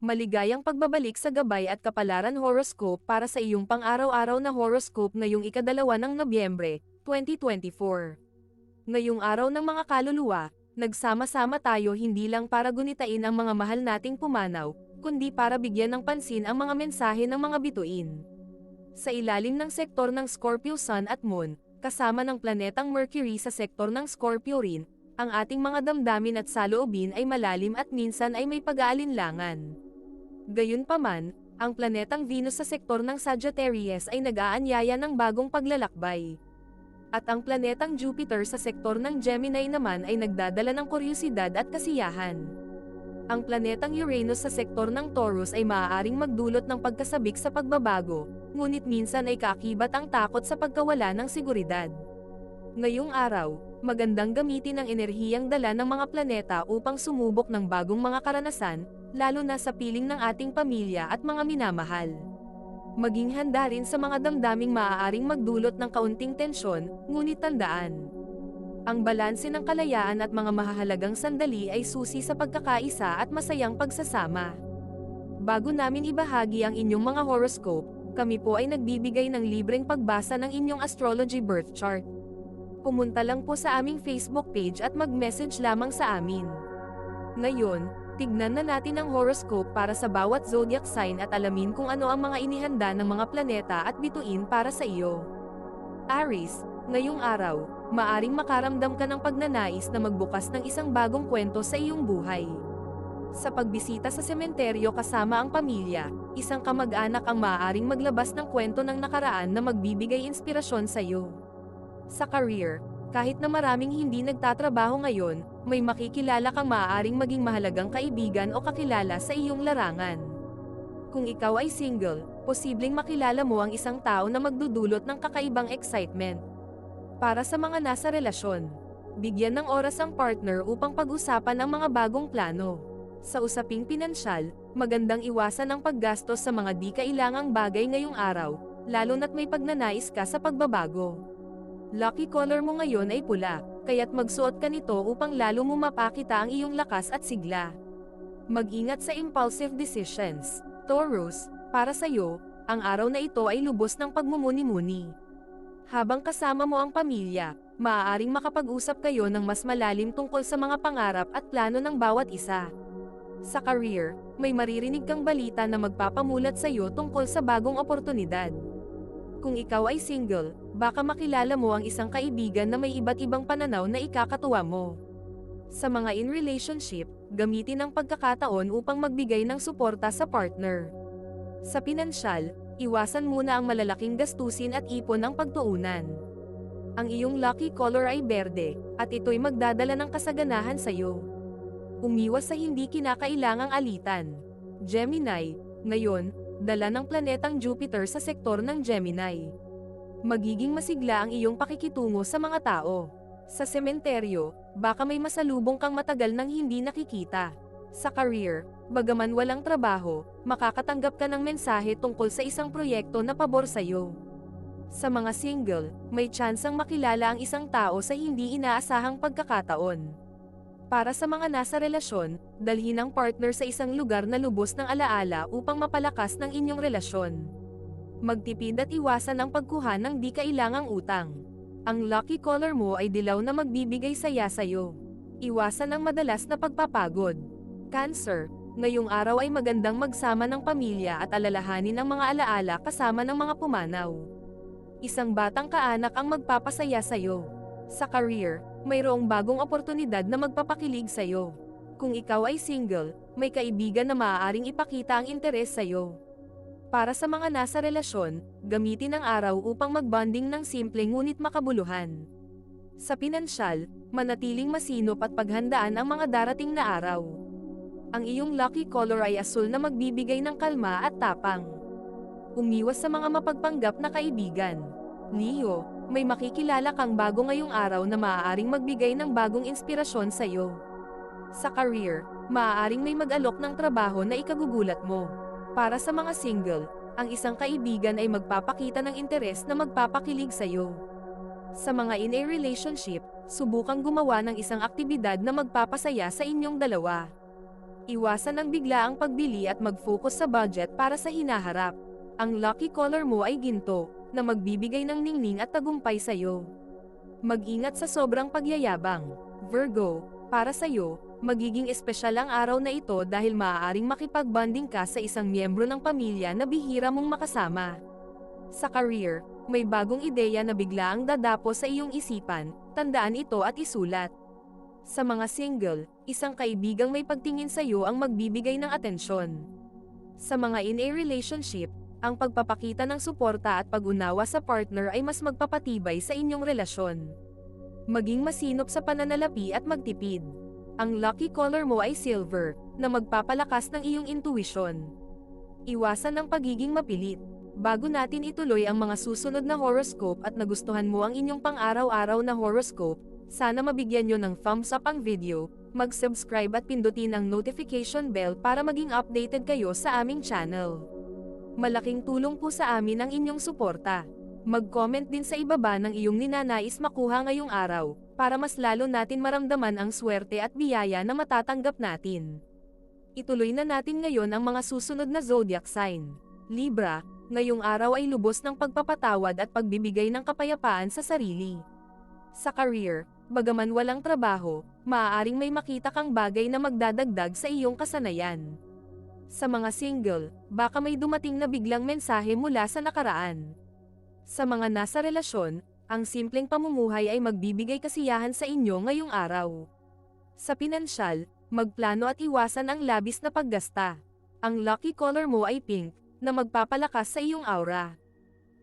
Maligayang pagbabalik sa gabay at kapalaran horoscope para sa iyong pang-araw-araw na horoscope ngayong ika-2 ng Nobyembre, 2024. Ngayong araw ng mga kaluluwa, nagsama-sama tayo hindi lang para gunitain ang mga mahal nating pumanaw, kundi para bigyan ng pansin ang mga mensahe ng mga bituin. Sa ilalim ng sektor ng Scorpio Sun at Moon, kasama ng planetang Mercury sa sektor ng Scorpio rin, ang ating mga damdamin at saloobin ay malalim at minsan ay may pag-aalinlangan. Gayunpaman, ang planetang Venus sa sektor ng Sagittarius ay nag-aanyaya ng bagong paglalakbay. At ang planetang Jupiter sa sektor ng Gemini naman ay nagdadala ng kuryosidad at kasiyahan. Ang planetang Uranus sa sektor ng Taurus ay maaaring magdulot ng pagkasabik sa pagbabago, ngunit minsan ay kaakibat ang takot sa pagkawala ng seguridad. Ngayong araw, magandang gamitin ang enerhiyang dala ng mga planeta upang sumubok ng bagong mga karanasan, lalo na sa piling ng ating pamilya at mga minamahal. Maging handa rin sa mga damdaming maaaring magdulot ng kaunting tensyon, ngunit tandaan. Ang balanse ng kalayaan at mga mahahalagang sandali ay susi sa pagkakaisa at masayang pagsasama. Bago namin ibahagi ang inyong mga horoscope, kami po ay nagbibigay ng libreng pagbasa ng inyong astrology birth chart. Pumunta lang po sa aming Facebook page at mag-message lamang sa amin. Ngayon, tignan na natin ang horoscope para sa bawat zodiac sign at alamin kung ano ang mga inihanda ng mga planeta at bituin para sa iyo. Aries, ngayong araw, maaring makaramdam ka ng pagnanais na magbukas ng isang bagong kwento sa iyong buhay. Sa pagbisita sa sementeryo kasama ang pamilya, isang kamag-anak ang maaaring maglabas ng kwento ng nakaraan na magbibigay inspirasyon sa iyo. Sa career, kahit na maraming hindi nagtatrabaho ngayon, may makikilala kang maaaring maging mahalagang kaibigan o kakilala sa iyong larangan. Kung ikaw ay single, posibleng makilala mo ang isang tao na magdudulot ng kakaibang excitement. Para sa mga nasa relasyon, bigyan ng oras ang partner upang pag-usapan ang mga bagong plano. Sa usaping pinansyal, magandang iwasan ang paggastos sa mga di kailangang bagay ngayong araw, lalo na't may pagnanais ka sa pagbabago. Lucky color mo ngayon ay pula, kaya't magsuot ka nito upang lalo mo mapakita ang iyong lakas at sigla. Mag-ingat sa impulsive decisions. Taurus, para sa iyo, ang araw na ito ay lubos ng pagmumuni-muni. Habang kasama mo ang pamilya, maaaring makapag-usap kayo ng mas malalim tungkol sa mga pangarap at plano ng bawat isa. Sa career, may maririnig kang balita na magpapamulat sa iyo tungkol sa bagong oportunidad. Kung ikaw ay single, baka makilala mo ang isang kaibigan na may iba't ibang pananaw na ikakatuwa mo. Sa mga in relationship, gamitin ang pagkakataon upang magbigay ng suporta sa partner. Sa pinansyal, iwasan muna ang malalaking gastusin at ipon ng pagtuunan. Ang iyong lucky color ay berde, at ito'y magdadala ng kasaganahan sa iyo. Umiwas sa hindi kinakailangang alitan. Gemini, ngayon, dala ng planetang Jupiter sa sektor ng Gemini. Magiging masigla ang iyong pakikitungo sa mga tao. Sa sementeryo, baka may masalubong kang matagal nang hindi nakikita. Sa career, bagaman walang trabaho, makakatanggap ka ng mensahe tungkol sa isang proyekto na pabor sa iyo. Sa mga single, may tsansang makilala ang isang tao sa hindi inaasahang pagkakataon. Para sa mga nasa relasyon, dalhin ang partner sa isang lugar na lubos ng alaala upang mapalakas ng inyong relasyon. Magtipid at iwasan ang pagkuha ng di kailangang utang. Ang lucky color mo ay dilaw na magbibigay saya sa iyo. Iwasan ang madalas na pagpapagod. Cancer, ngayong araw ay magandang magsama ng pamilya at alalahanin ang mga alaala kasama ng mga pumanaw. Isang batang kaanak ang magpapasaya sa iyo. Sa career, mayroong bagong oportunidad na magpapakilig sa iyo. Kung ikaw ay single, may kaibigan na maaaring ipakita ang interes sa iyo. Para sa mga nasa relasyon, gamitin ang araw upang magbonding ng simple ngunit makabuluhan. Sa pinansyal, manatiling masinop at paghandaan ang mga darating na araw. Ang iyong lucky color ay asul na magbibigay ng kalma at tapang. Umiwas sa mga mapagpanggap na kaibigan. Leo, may makikilala kang bago ngayong araw na maaaring magbigay ng bagong inspirasyon sa iyo. Sa career, maaaring may mag-alok ng trabaho na ikagugulat mo. Para sa mga single, ang isang kaibigan ay magpapakita ng interes na magpapakilig sa iyo. Sa mga in a relationship, subukang gumawa ng isang aktibidad na magpapasaya sa inyong dalawa. Iwasan ang biglaang pagbili at mag-focus sa budget para sa hinaharap. Ang lucky color mo ay ginto, na magbibigay ng ningning at tagumpay sa'yo. Mag-ingat sa sobrang pagyayabang. Virgo, para sa'yo, magiging espesyal ang araw na ito dahil maaaring makipag-bonding ka sa isang miyembro ng pamilya na bihira mong makasama. Sa career, may bagong ideya na biglaang dadapo sa iyong isipan, tandaan ito at isulat. Sa mga single, isang kaibigang may pagtingin sa iyo ang magbibigay ng atensyon. Sa mga in a relationship, ang pagpapakita ng suporta at pag-unawa sa partner ay mas magpapatibay sa inyong relasyon. Maging masinop sa pananalapi at magtipid. Ang lucky color mo ay silver, na magpapalakas ng iyong intuition. Iwasan ang pagiging mapilit. Bago natin ituloy ang mga susunod na horoscope at nagustuhan mo ang inyong pang-araw-araw na horoscope, sana mabigyan nyo ng thumbs up ang video, mag-subscribe at pindutin ang notification bell para maging updated kayo sa aming channel. Malaking tulong po sa amin ang inyong suporta. Mag-comment din sa ibaba ng iyong ninanais makuha ngayong araw, para mas lalo natin maramdaman ang swerte at biyaya na matatanggap natin. Ituloy na natin ngayon ang mga susunod na zodiac sign. Libra, ngayong araw ay lubos ng pagpapatawad at pagbibigay ng kapayapaan sa sarili. Sa career, bagaman walang trabaho, maaaring may makita kang bagay na magdadagdag sa iyong kasanayan. Sa mga single, baka may dumating na biglang mensahe mula sa nakaraan. Sa mga nasa relasyon, ang simpleng pamumuhay ay magbibigay kasiyahan sa inyo ngayong araw. Sa pinansyal, magplano at iwasan ang labis na paggasta. Ang lucky color mo ay pink, na magpapalakas sa iyong aura.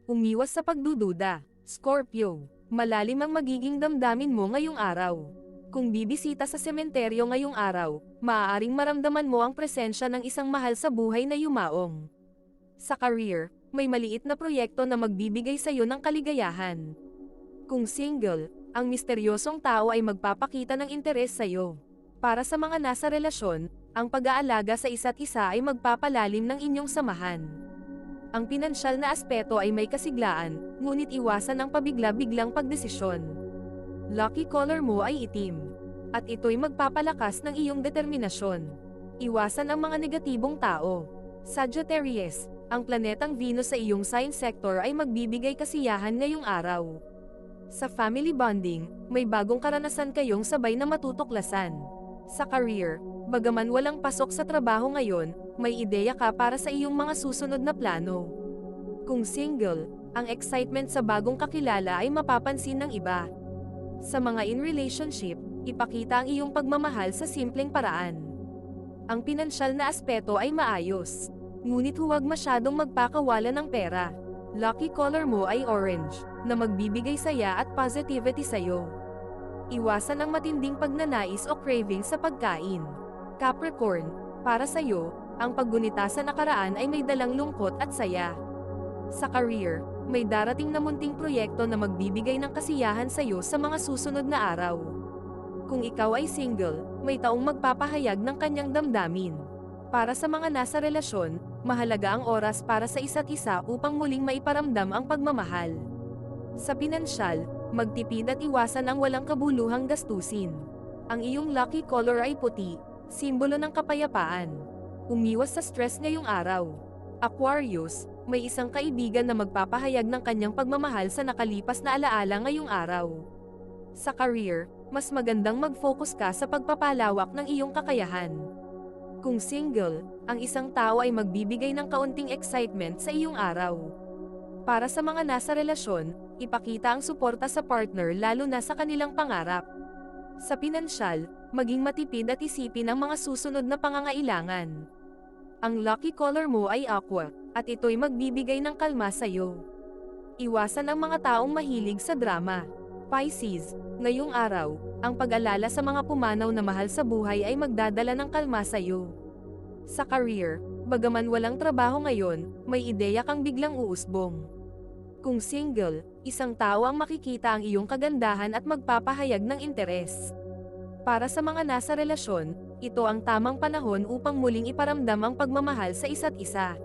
Umiwas sa pagdududa. Scorpio, malalim ang magiging damdamin mo ngayong araw. Kung bibisita sa sementeryo ngayong araw, maaaring maramdaman mo ang presensya ng isang mahal sa buhay na yumaong. Sa career, may maliit na proyekto na magbibigay sa iyo ng kaligayahan. Kung single, ang misteryosong tao ay magpapakita ng interes sa iyo. Para sa mga nasa relasyon, ang pag-aalaga sa isa't isa ay magpapalalim ng inyong samahan. Ang pinansyal na aspeto ay may kasiglaan, ngunit iwasan ang pabigla-biglang pagdesisyon. Lucky color mo ay itim, at ito'y magpapalakas ng iyong determinasyon. Iwasan ang mga negatibong tao. Sagittarius, ang planetang Venus sa iyong sign sector ay magbibigay kasiyahan ngayong araw. Sa family bonding, may bagong karanasan kayong sabay na matutuklasan. Sa career, bagaman walang pasok sa trabaho ngayon, may ideya ka para sa iyong mga susunod na plano. Kung single, ang excitement sa bagong kakilala ay mapapansin ng iba. Sa mga in relationship, ipakita ang iyong pagmamahal sa simpleng paraan. Ang pinansyal na aspeto ay maayos, ngunit huwag masyadong magpakawala ng pera. Lucky color mo ay orange, na magbibigay saya at positivity sa iyo. Iwasan ang matinding pagnanais o craving sa pagkain. Capricorn, para sa iyo, ang paggunita sa nakaraan ay may dalang lungkot at saya. Sa career, may darating na munting proyekto na magbibigay ng kasiyahan sa iyo sa mga susunod na araw. Kung ikaw ay single, may taong magpapahayag ng kanyang damdamin. Para sa mga nasa relasyon, mahalaga ang oras para sa isa't isa upang muling maiparamdam ang pagmamahal. Sa pinansyal, magtipid at iwasan ang walang kabuluhang gastusin. Ang iyong lucky color ay puti, simbolo ng kapayapaan. Umiwas sa stress ngayong araw. Aquarius, may isang kaibigan na magpapahayag ng kanyang pagmamahal sa nakalipas na alaala ngayong araw. Sa career, mas magandang mag-focus ka sa pagpapalawak ng iyong kakayahan. Kung single, ang isang tao ay magbibigay ng kaunting excitement sa iyong araw. Para sa mga nasa relasyon, ipakita ang suporta sa partner lalo na sa kanilang pangarap. Sa pinansyal, maging matipid at isipin ang mga susunod na pangangailangan. Ang lucky color mo ay aqua, at ito'y magbibigay ng kalma sa iyo. Iwasan ang mga taong mahilig sa drama. Pisces, ngayong araw, ang pag-alala sa mga pumanaw na mahal sa buhay ay magdadala ng kalma sa iyo. Sa career, bagaman walang trabaho ngayon, may ideya kang biglang uusbong. Kung single, isang tao ang makikita ang iyong kagandahan at magpapahayag ng interes. Para sa mga nasa relasyon, ito ang tamang panahon upang muling iparamdam ang pagmamahal sa isa't isa.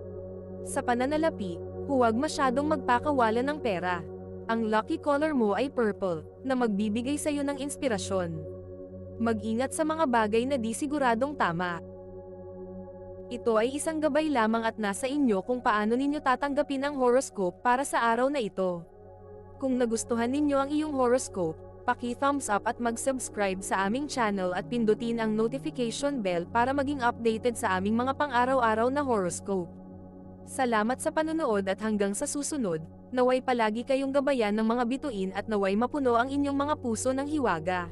Sa pananalapi, huwag masyadong magpakawala ng pera. Ang lucky color mo ay purple, na magbibigay sa iyo ng inspirasyon. Mag-ingat sa mga bagay na di siguradong tama. Ito ay isang gabay lamang at nasa inyo kung paano ninyo tatanggapin ang horoscope para sa araw na ito. Kung nagustuhan ninyo ang iyong horoscope, paki-thumbs up at mag-subscribe sa aming channel at pindutin ang notification bell para maging updated sa aming mga pang-araw-araw na horoscope. Salamat sa panonood at hanggang sa susunod, naway palagi kayong gabayan ng mga bituin at naway mapuno ang inyong mga puso ng hiwaga.